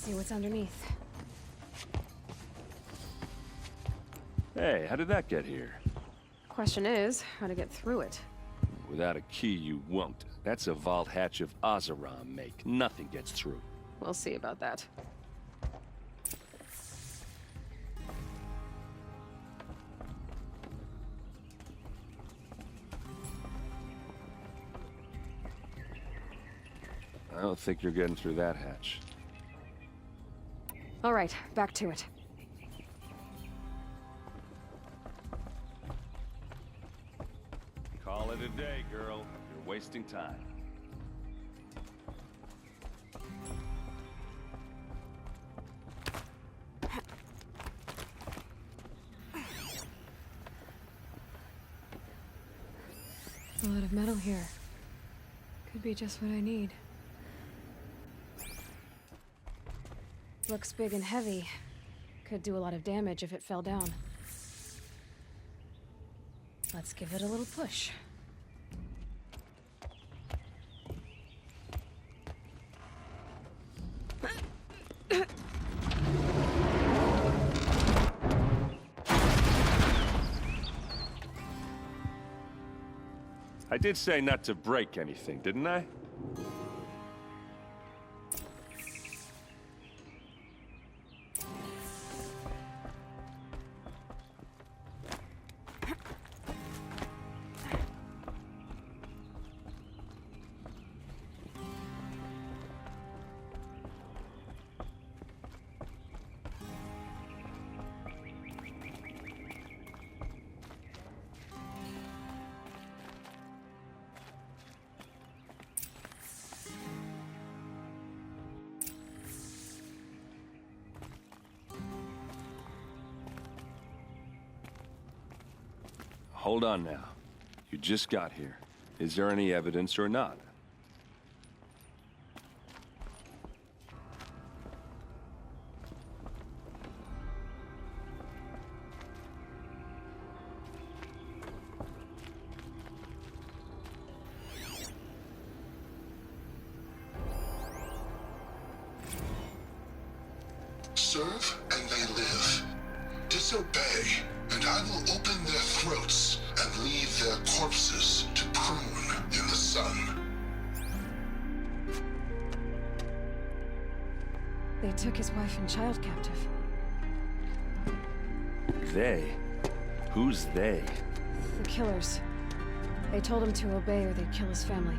see what's underneath. Hey, how did that get here? Question is, how to get through it. Without a key, you won't. That's a vault hatch of Oseram make. Nothing gets through. We'll see about that. I don't think you're getting through that hatch. All right, back to it. Call it a day, girl. You're wasting time. A lot of metal here. Could be just what I need. Looks big and heavy. Could do a lot of damage if it fell down. Let's give it a little push. I did say not to break anything, didn't I? Hold on now. You just got here. Is there any evidence or not? Serve and they live. Disobey, and I will open their throats and leave their corpses to prune in the sun. They took his wife and child captive. They? Who's they? The killers. They told him to obey or they'd kill his family.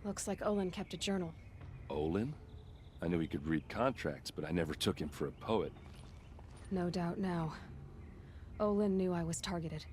Looks like Olin kept a journal. Olin? I knew he could read contracts, but I never took him for a poet. No doubt now. Olin knew I was targeted.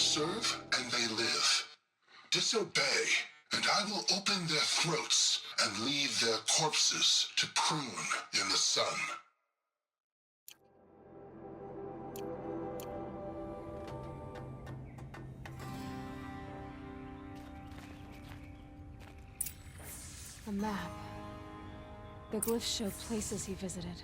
Serve, and they live. Disobey, and I will open their throats and leave their corpses to prune in the sun. A map. The glyphs show places he visited.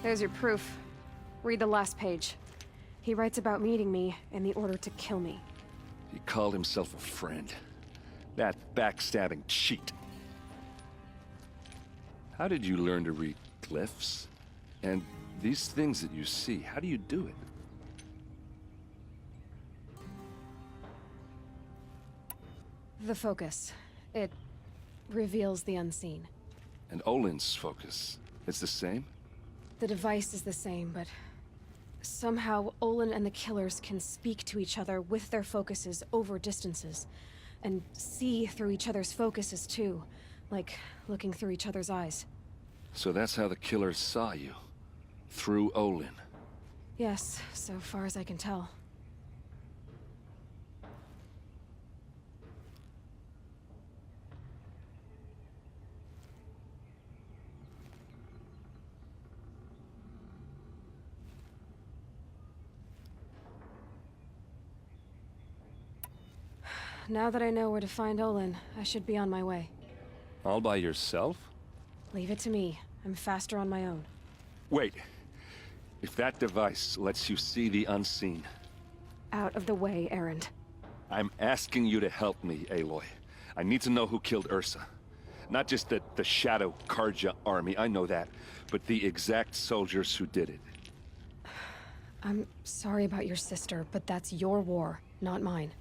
There's your proof. Read the last page. He writes about meeting me in the order to kill me. He called himself a friend. That backstabbing cheat. How did you learn to read glyphs? And these things that you see, how do you do it? The focus. It reveals the unseen. And Olin's focus, it's the same? The device is the same, but somehow Olin and the killers can speak to each other with their focuses over distances, and see through each other's focuses too, like looking through each other's eyes. So that's how the killers saw you? Through Olin? Yes, so far as I can tell. Now that I know where to find Olin, I should be on my way. All by yourself? Leave it to me. I'm faster on my own. Wait. If that device lets you see the unseen... Out of the way, Erend. I'm asking you to help me, Aloy. I need to know who killed Ursa. Not just the Shadow Karja army, I know that, but the exact soldiers who did it. I'm sorry about your sister, but that's your war, not mine.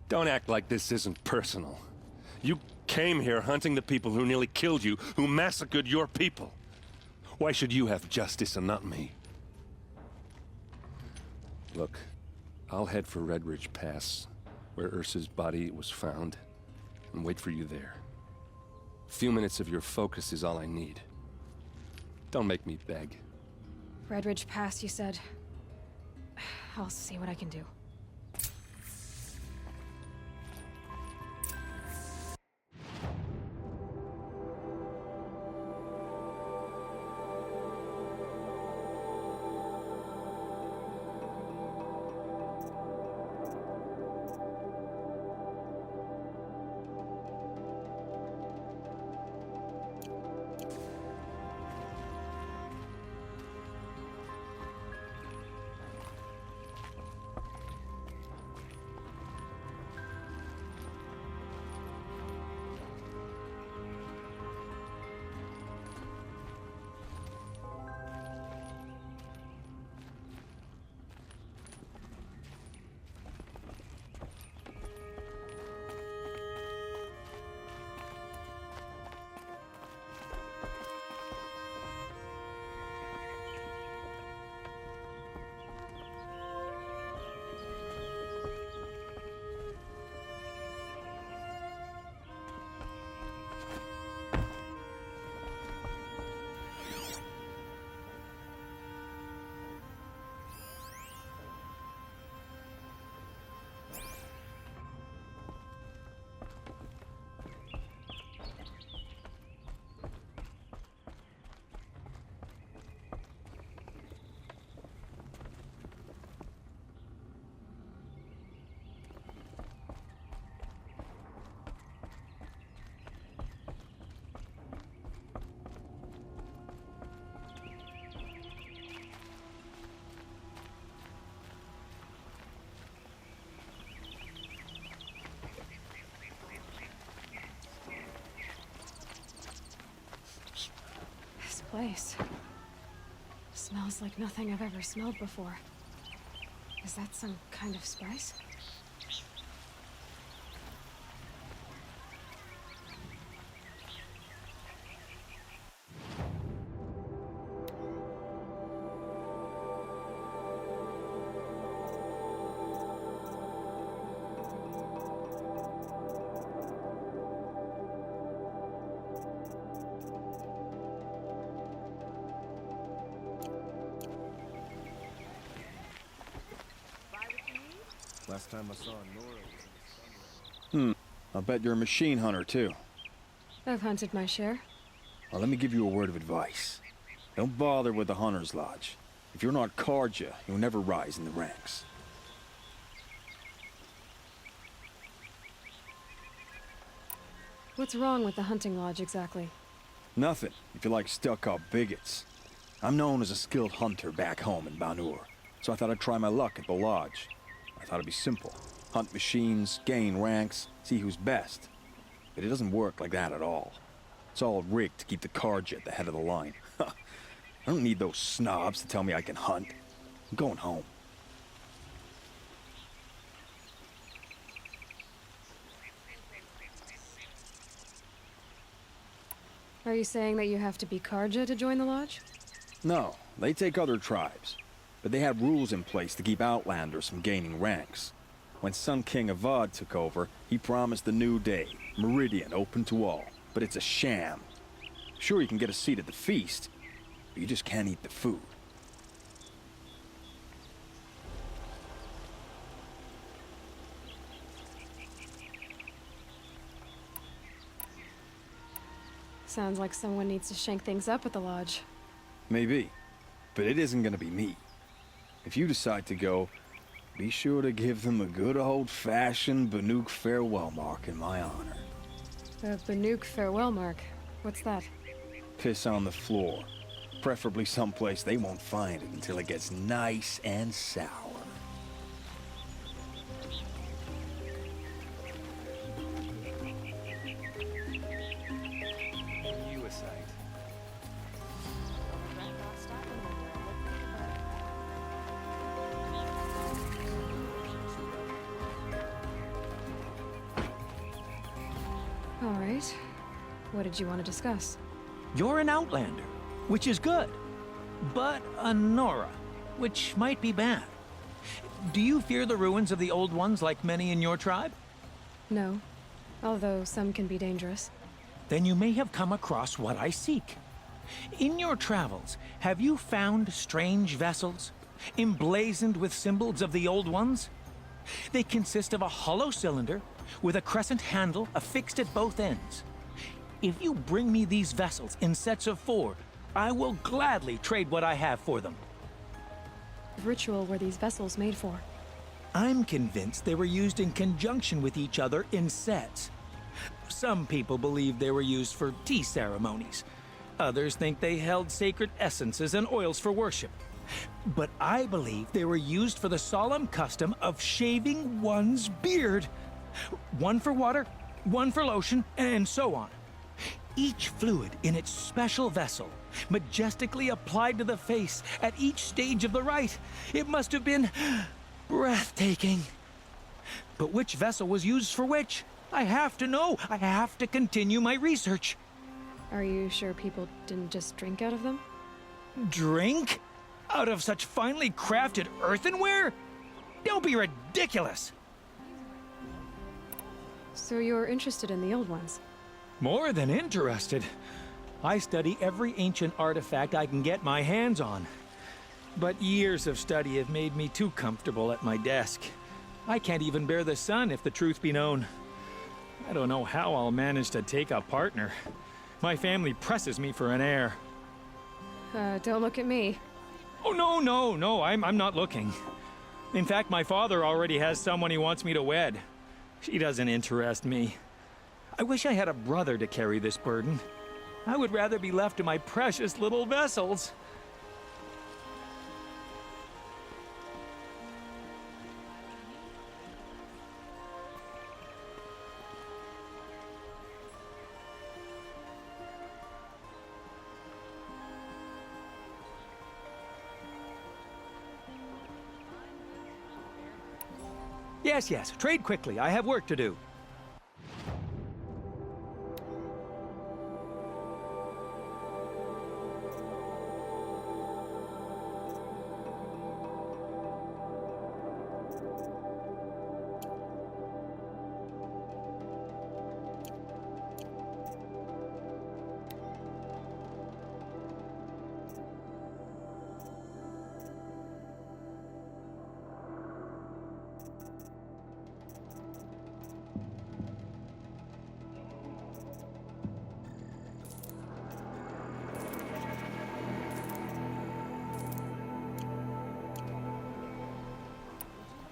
Don't act like this isn't personal. You came here hunting the people who nearly killed you, who massacred your people. Why should you have justice and not me? Look, I'll head for Red Ridge Pass, where Ursa's body was found, and wait for you there. A few minutes of your focus is all I need. Don't make me beg. Red Ridge Pass, you said? I'll see what I can do. This place smells like nothing I've ever smelled before. Is that some kind of spice? Last time I saw Nora was in the I'll bet you're a machine hunter, too. I've hunted my share. Well, let me give you a word of advice. Don't bother with the Hunter's Lodge. If you're not Carja, you'll never rise in the ranks. What's wrong with the hunting lodge exactly? Nothing, if you like stuck-up bigots. I'm known as a skilled hunter back home in Banur, so I thought I'd try my luck at the lodge. I thought it'd be simple. Hunt machines, gain ranks, see who's best. But it doesn't work like that at all. It's all rigged to keep the Carja at the head of the line. I don't need those snobs to tell me I can hunt. I'm going home. Are you saying that you have to be Karja to join the lodge? No, they take other tribes. But they had rules in place to keep Outlanders from gaining ranks. When Sun King Avad took over, he promised a new day, Meridian open to all. But it's a sham. Sure, you can get a seat at the feast, but you just can't eat the food. Sounds like someone needs to shank things up at the lodge. Maybe, but it isn't gonna be me. If you decide to go, be sure to give them a good old-fashioned Banuk farewell mark in my honor. The Banuk farewell mark. What's that? Piss on the floor. Preferably someplace they won't find it until it gets nice and sour. you a sight. All right. What did you want to discuss? You're an Outlander, which is good. But a Nora, which might be bad. Do you fear the ruins of the Old Ones like many in your tribe? No. Although some can be dangerous. Then you may have come across what I seek. In your travels, have you found strange vessels, emblazoned with symbols of the Old Ones? They consist of a hollow cylinder with a crescent handle affixed at both ends. If you bring me these vessels in sets of 4, I will gladly trade what I have for them. What ritual were these vessels made for? I'm convinced they were used in conjunction with each other in sets. Some people believe they were used for tea ceremonies. Others think they held sacred essences and oils for worship. But I believe they were used for the solemn custom of shaving one's beard. One for water, one for lotion, and so on. Each fluid in its special vessel, majestically applied to the face at each stage of the rite. It must have been breathtaking. But which vessel was used for which? I have to know. I have to continue my research. Are you sure people didn't just drink out of them? Drink? Out of such finely crafted earthenware? Don't be ridiculous! So you're interested in the old ones? More than interested. I study every ancient artifact I can get my hands on. But years of study have made me too comfortable at my desk. I can't even bear the sun, if the truth be known. I don't know how I'll manage to take a partner. My family presses me for an heir. Don't look at me. Oh, no, I'm not looking. In fact, my father already has someone he wants me to wed. She doesn't interest me. I wish I had a brother to carry this burden. I would rather be left to my precious little vessels. Yes, trade quickly. I have work to do.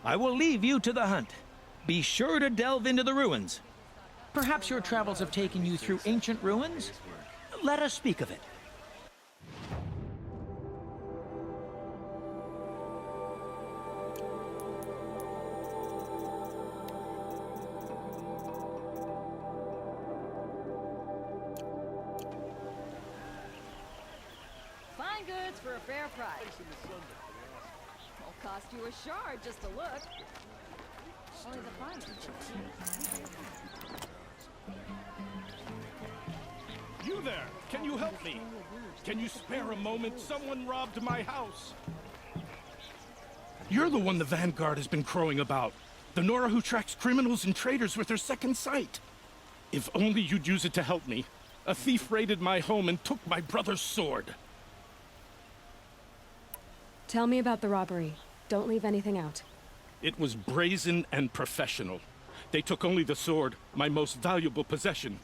I will leave you to the hunt. Be sure to delve into the ruins. Perhaps your travels have taken you through ancient ruins? Let us speak of it. Fine goods for a fair price. Won't cost you a shard just to look. Only the finest. You there! Can you help me? Can you spare a moment? Someone robbed my house. You're the one the Vanguard has been crowing about. The Nora who tracks criminals and traitors with her second sight. If only you'd use it to help me. A thief raided my home and took my brother's sword. Tell me about the robbery. Don't leave anything out. It was brazen and professional. They took only the sword, my most valuable possession.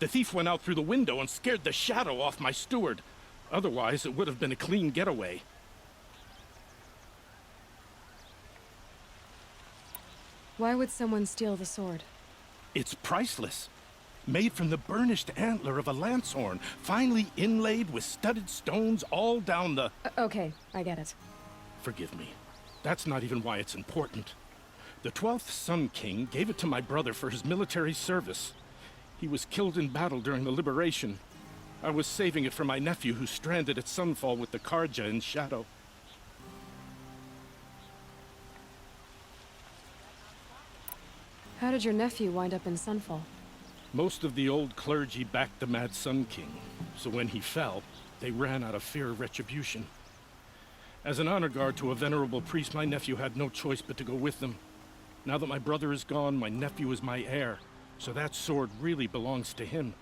The thief went out through the window and scared the shadow off my steward. Otherwise, it would have been a clean getaway. Why would someone steal the sword? It's priceless. Made from the burnished antler of a lancehorn, finely inlaid with studded stones all down the... Okay, I get it. Forgive me. That's not even why it's important. The 12th Sun King gave it to my brother for his military service. He was killed in battle during the Liberation. I was saving it for my nephew who's stranded at Sunfall with the Karja in Shadow. How did your nephew wind up in Sunfall? Most of the old clergy backed the Mad Sun King, so when he fell, they ran out of fear of retribution. As an honor guard to a venerable priest, my nephew had no choice but to go with them. Now that my brother is gone, my nephew is my heir, so that sword really belongs to him.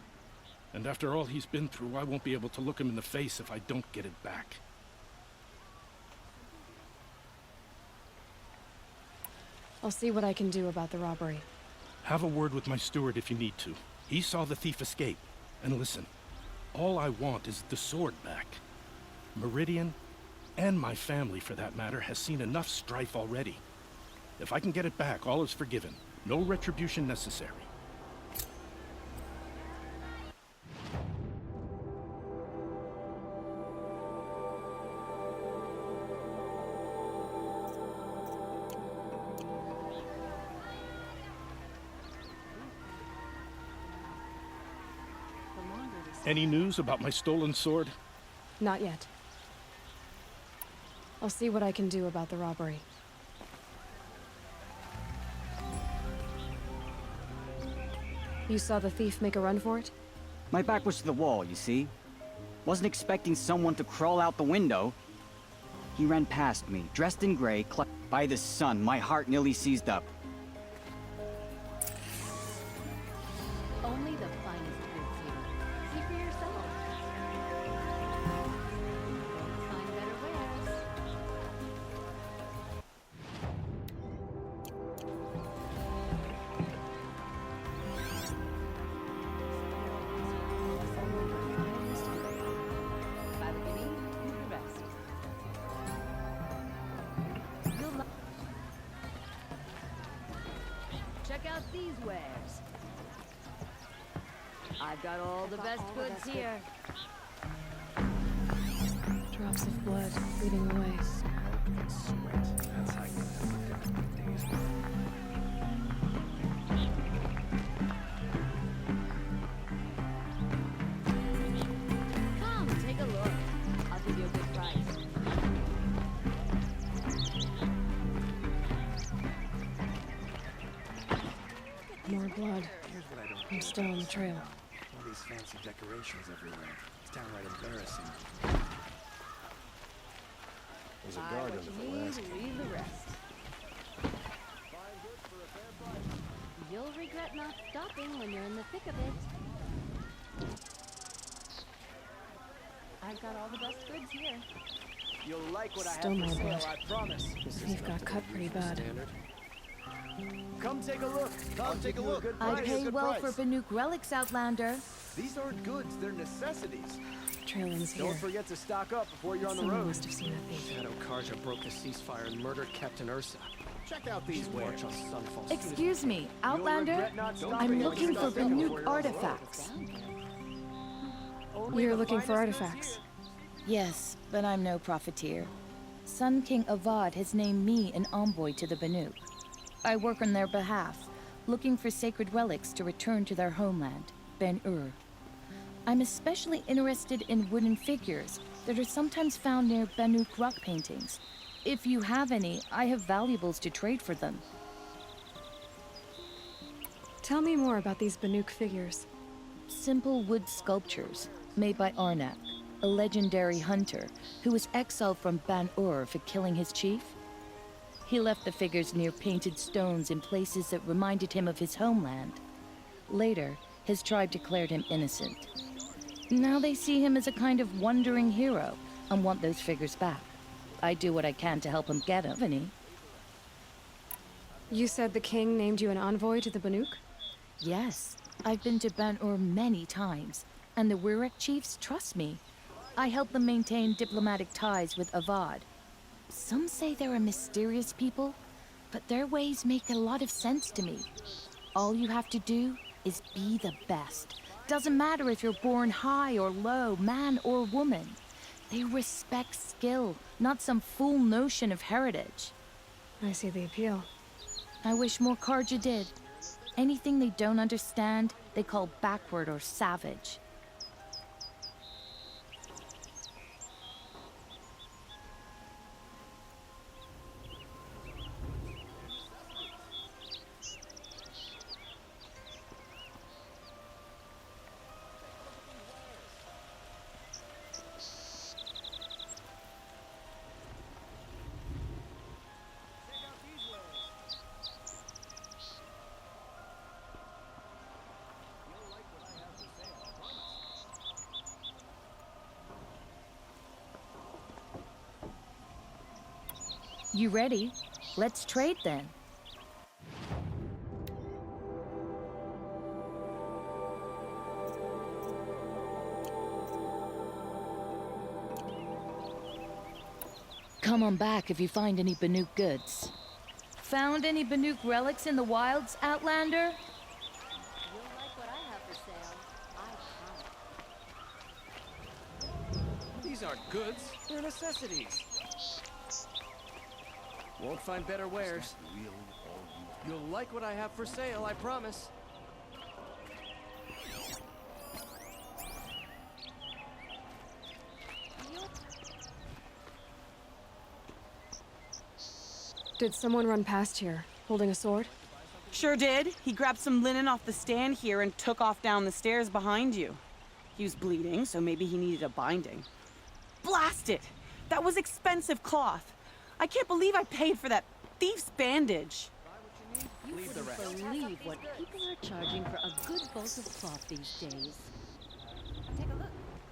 And after all he's been through, I won't be able to look him in the face if I don't get it back. I'll see what I can do about the robbery. Have a word with my steward if you need to. He saw the thief escape. And listen, all I want is the sword back. Meridian, and my family for that matter, has seen enough strife already. If I can get it back, all is forgiven. No retribution necessary. Any news about my stolen sword? Not yet. I'll see what I can do about the robbery. You saw the thief make a run for it? My back was to the wall, you see. Wasn't expecting someone to crawl out the window. He ran past me, dressed in gray, by the sun, my heart nearly seized up. Only the finest goods here. See for yourself. Find better wares. Buy what you need, leave the rest. You'll check out these wares. I've got all the best goods here. Drops of blood bleeding away. That's how you know days. Come, take a look. I'll give you a good price. More blood. Here's what I don't I'm still on the trail. All these fancy decorations everywhere. It's downright embarrassing. There's a Buy guard what under you the need, last. leave the rest. You'll regret not stopping when you're in the thick of it. I've got all the best goods here. You'll like what Still I more have for blood. sale, I promise. Thief got cut pretty bad. Come take a look. Come take a look. I pay well for Banuk relics, Outlander. These aren't goods, they're necessities. Trail ends here. Don't forget to stock up before you're on the Someone road. must have seen a thief. Shadow Karja broke the ceasefire and murdered Captain Ursa. Check out these wares. Excuse me, Outlander? I'm looking for Banuk artifacts. You're looking for artifacts. Yes, but I'm no profiteer. Sun King Avad has named me an envoy to the Banuk. I work on their behalf, looking for sacred relics to return to their homeland, Ben-Ur. I'm especially interested in wooden figures that are sometimes found near Banuk rock paintings. If you have any, I have valuables to trade for them. Tell me more about these Banuk figures. Simple wood sculptures made by Arnak, a legendary hunter who was exiled from Ban-Ur for killing his chief. He left the figures near painted stones in places that reminded him of his homeland. Later, his tribe declared him innocent. Now they see him as a kind of wandering hero and want those figures back. I do what I can to help him get them. You said the king named you an envoy to the Banuk? Yes, I've been to Ban-Ur many times, and the Wirek chiefs trust me. I help them maintain diplomatic ties with Avad. Some say they're a mysterious people, but their ways make a lot of sense to me. All you have to do is be the best. Doesn't matter if you're born high or low, man or woman. They respect skill, not some fool notion of heritage. I see the appeal. I wish more Carja did. Anything they don't understand, they call backward or savage. You ready? Let's trade then. Come on back if you find any Banuk goods. Found any Banuk relics in the wilds, Outlander? You'll like what I have for sale. I promise. These aren't goods, they're necessities. Won't find better wares. You'll like what I have for sale, I promise. Did someone run past here, holding a sword? Sure did. He grabbed some linen off the stand here and took off down the stairs behind you. He was bleeding, so maybe he needed a binding. Blast it! That was expensive cloth. I can't believe I paid for that thief's bandage. You wouldn't believe what people are charging for a good bulk of cloth these days. Take a look.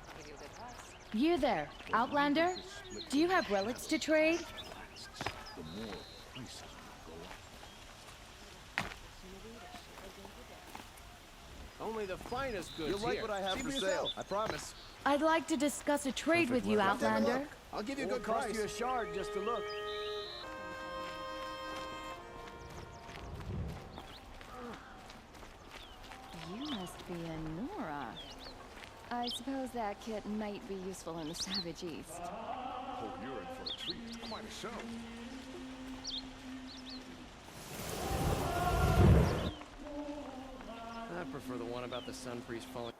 I'll give you a good price. You there, Outlander? Do you have relics to trade? Only the finest goods You'll like here. what I have See for for sale, yourself. I promise. I'd like to discuss a trade with you, Outlander. I'll give you a Won't good cost price. you a shard just to look. You must be a Nora. I suppose that kit might be useful in the Savage East. Oh, you're in for a treat. Quite a show. I prefer the one about the Sun Priest falling.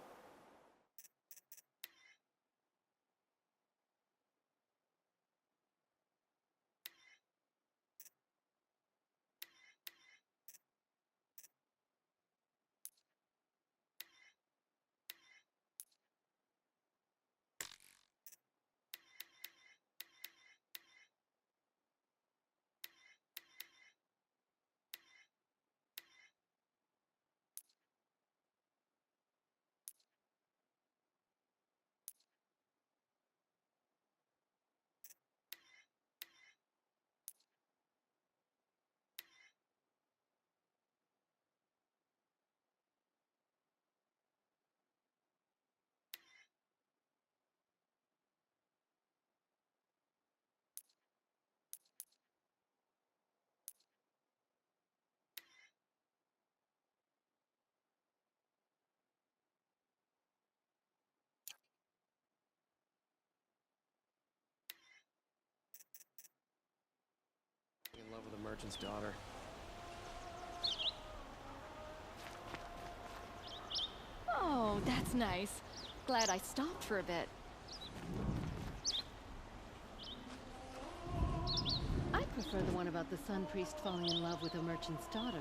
love with a merchant's daughter. Oh, that's nice. Glad I stopped for a bit. I prefer the one about the Sun Priest falling in love with a merchant's daughter.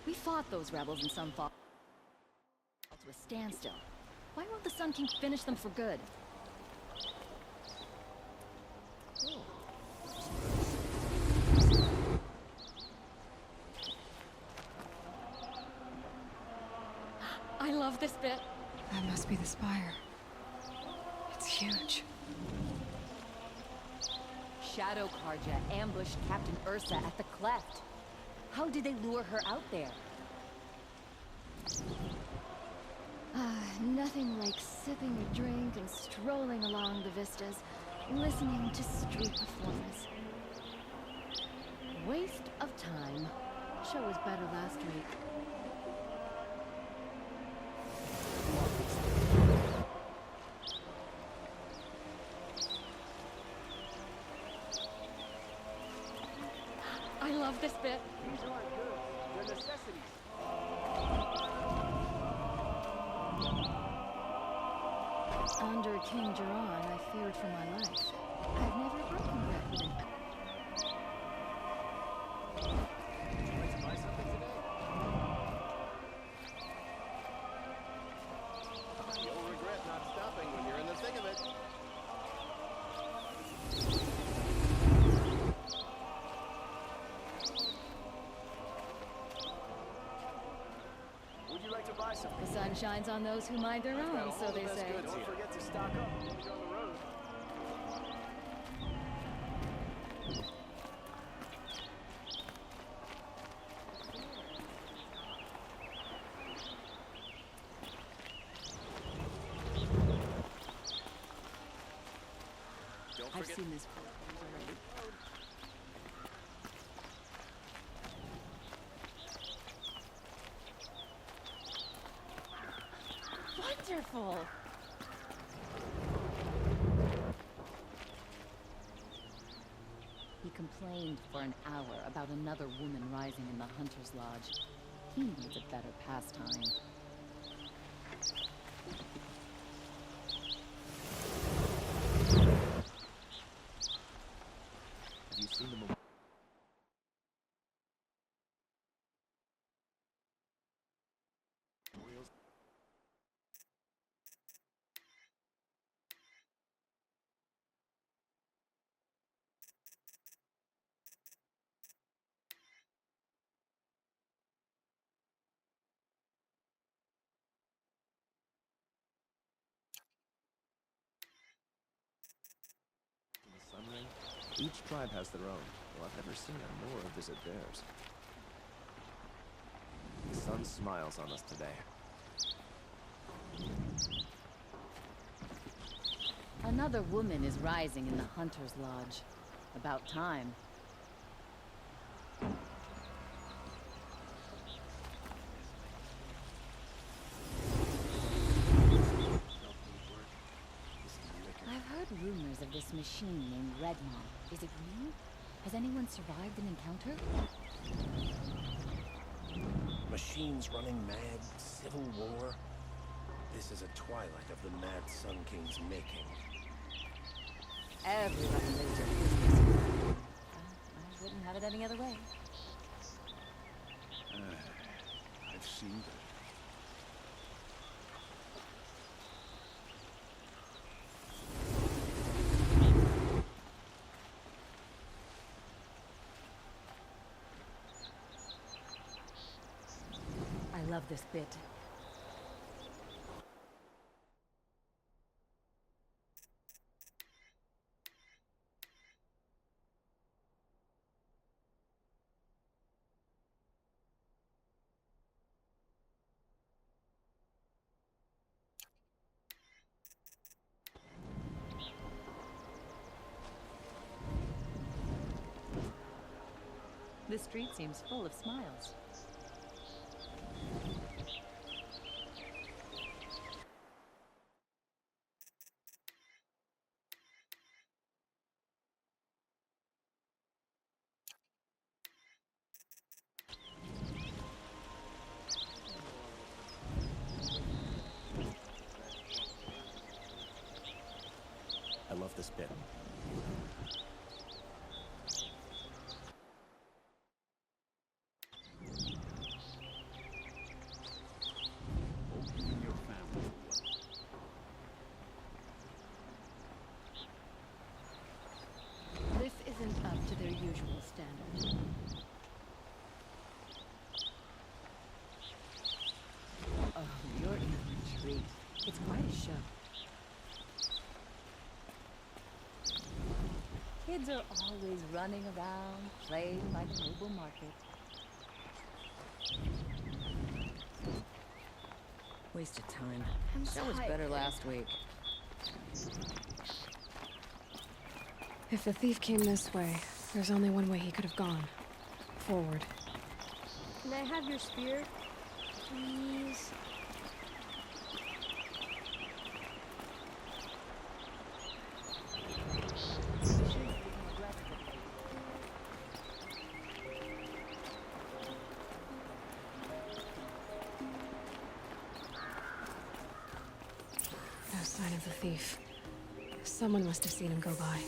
We fought those rebels in some fall to a standstill. Why won't the Sun King finish them for good? I love this bit. That must be the spire. It's huge. Shadow Carja ambushed Captain Ursa at the cleft. How did they lure her out there? Nothing like sipping a drink and strolling along the vistas, listening to street performers. Waste of time. Show was better last week. I love this bit. These aren't goods. They're necessities. Under King Jiran, I feared for my life. I've never broken bread with him. Would you like to buy something today? You'll regret not stopping when you're in the thick of it. Would you like to buy something? The sun shines on those who mind their own, so they say. Don't forget to stock up when you're on the road. I've seen this already. Wonderful! He complained for an hour about another woman rising in the Hunter's Lodge. He needs a better pastime. Have you seen them? Sunray? Each tribe has their own, though I've never seen a Nora visit theirs. The sun smiles on us today. Another woman is rising in the Hunter's Lodge. About time. I've heard rumors of this machine named Redmaw. Is it real? Has anyone survived an encounter? Machines running mad, civil war. This is a twilight of the Mad Sun King's making. Everybody knows your business. I wouldn't have it any other way. I've seen that. I love this bit. The street seems full of smiles. I love this bit. This isn't up to their usual standard. Oh, you're in for a treat. It's quite a show. Kids are always running around, playing by the noble market. Waste of time. That was better last week. If the thief came this way, there's only one way he could have gone. Forward. Can I have your spear, please? No sign of the thief. Someone must have seen him go by.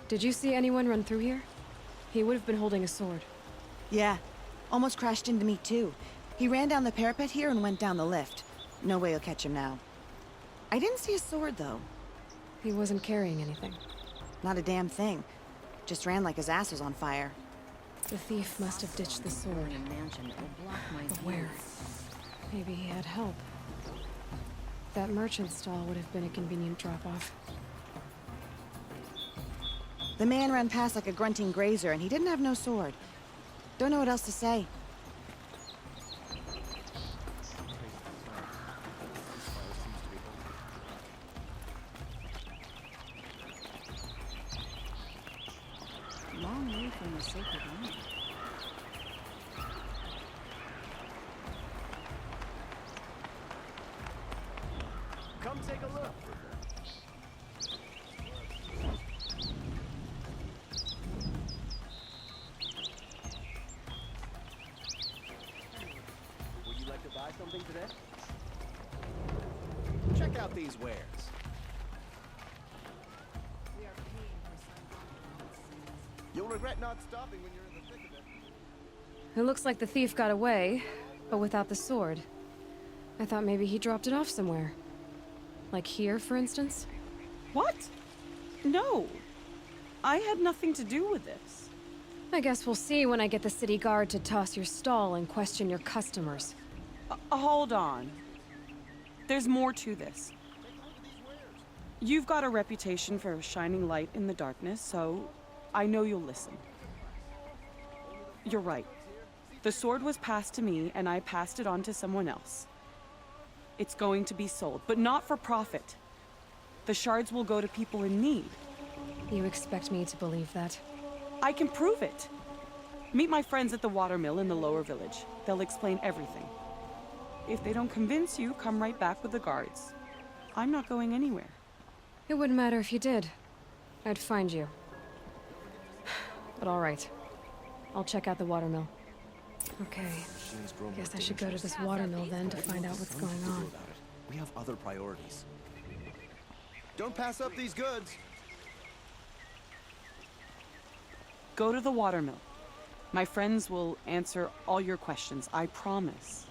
Did you see anyone run through here? He would have been holding a sword. Yeah. Almost crashed into me, too. He ran down the parapet here and went down the lift. No way you'll catch him now. I didn't see a sword, though. He wasn't carrying anything. Not a damn thing. Just ran like his ass was on fire. The thief must have ditched the sword. But where? Maybe he had help. That merchant stall would have been a convenient drop-off. The man ran past like a grunting grazer, and he didn't have no sword. Don't know what else to say. Long way from the sacred land. Come take a look. Would you like to buy something today? Check out these wares. You'll regret not stopping when you're in the thick of it. It looks like the thief got away, but without the sword. I thought maybe he dropped it off somewhere. Like here, for instance? What? No. I had nothing to do with this. I guess we'll see when I get the city guard to toss your stall and question your customers. Hold on. There's more to this. You've got a reputation for shining light in the darkness, so I know you'll listen. You're right. The sword was passed to me, and I passed it on to someone else. It's going to be sold, but not for profit. The shards will go to people in need. You expect me to believe that? I can prove it. Meet my friends at the watermill in the lower village. They'll explain everything. If they don't convince you, come right back with the guards. I'm not going anywhere. It wouldn't matter if you did. I'd find you. But all right. I'll check out the watermill. Okay. Guess I should go to this watermill then to find out what's going on. We have other priorities. Don't pass up these goods. Go to the watermill. My friends will answer all your questions, I promise.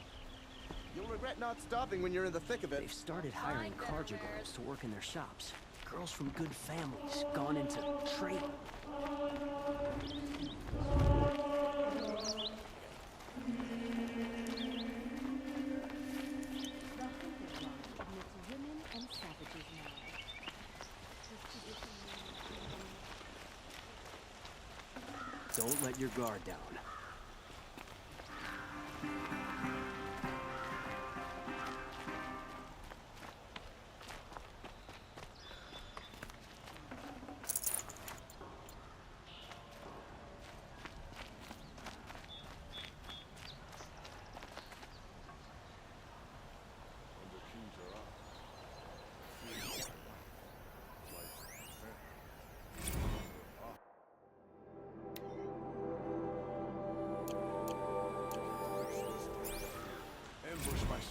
You'll regret not stopping when you're in the thick of it. They've started hiring Carja girls to work in their shops. Girls from good families, gone into trading. Don't let your guard down.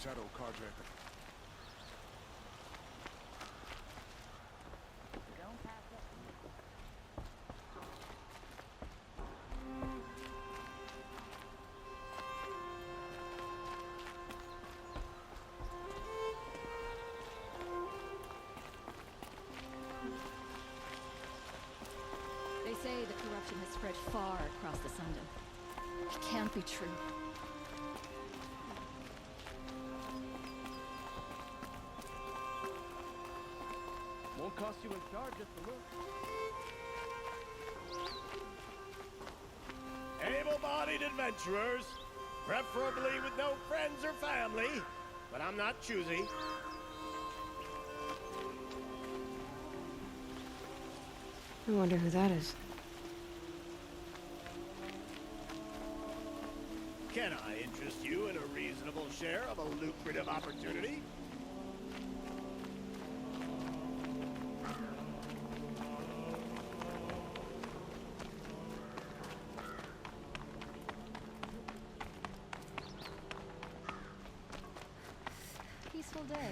shadow carjacker. They say the corruption has spread far across the Sundom. It can't be true. Won't cost you a charge just to look. Able-bodied adventurers, preferably with no friends or family, but I'm not choosy. I wonder who that is. Can I interest you in a reasonable share of a lucrative opportunity? Peaceful day.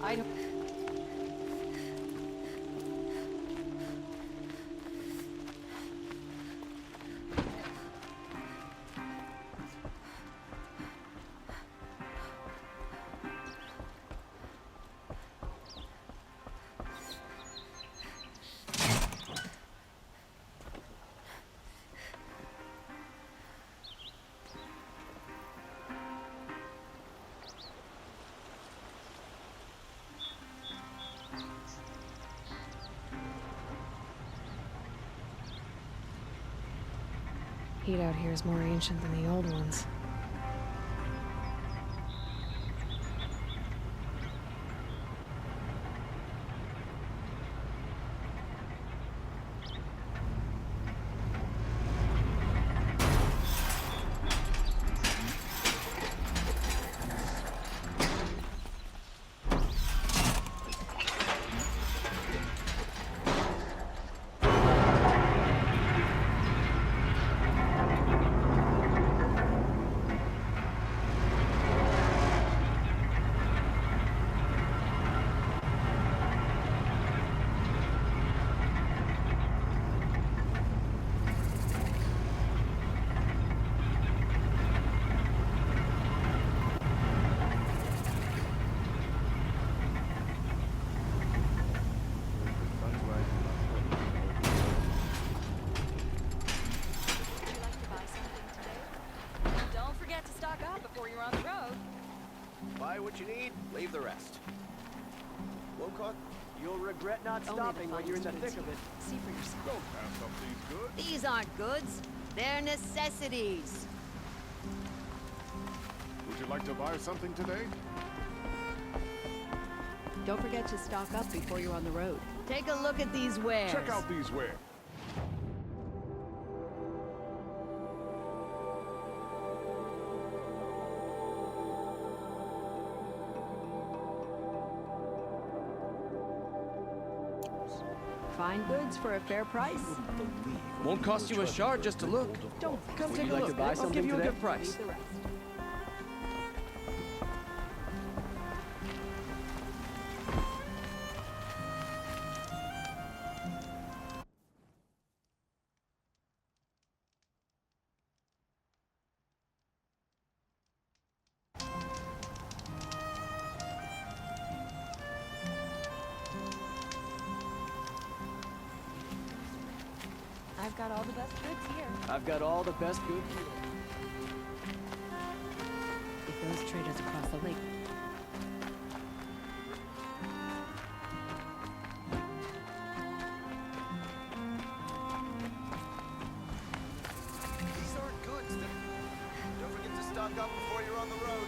I don't... Heat out here is more ancient than the old ones. Buy what you need, leave the rest. Woncott? You'll regret not stopping when you're in the thick of it. See for yourself. Don't pass up these goods. These aren't goods. They're necessities. Would you like to buy something today? Don't forget to stock up before you're on the road. Take a look at these wares. Check out these wares. Fine goods for a fair price. Won't cost you a shard just to look. Don't Come Would take you a like look. to buy I'll something give you today? a good price. Leave the rest. I've got all the best goods here. I've got all the best goods here. If those traders across the lake These aren't goods. Don't forget to stock up before you're on the road.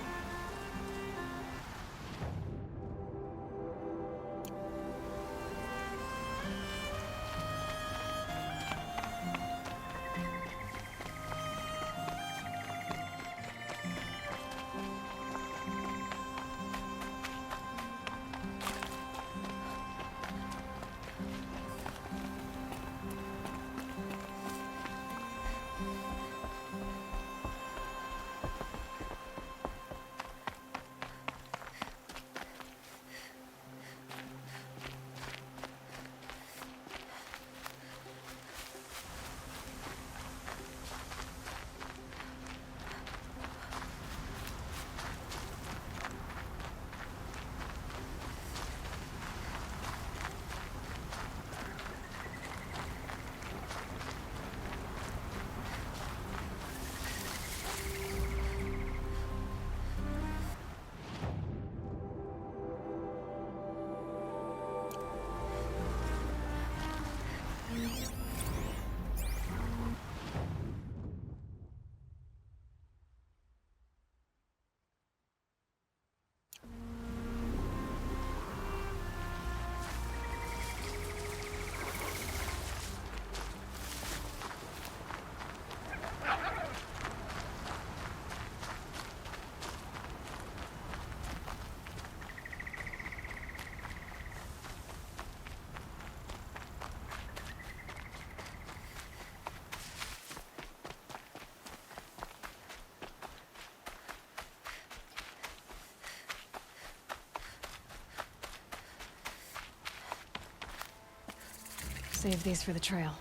Save these for the trail.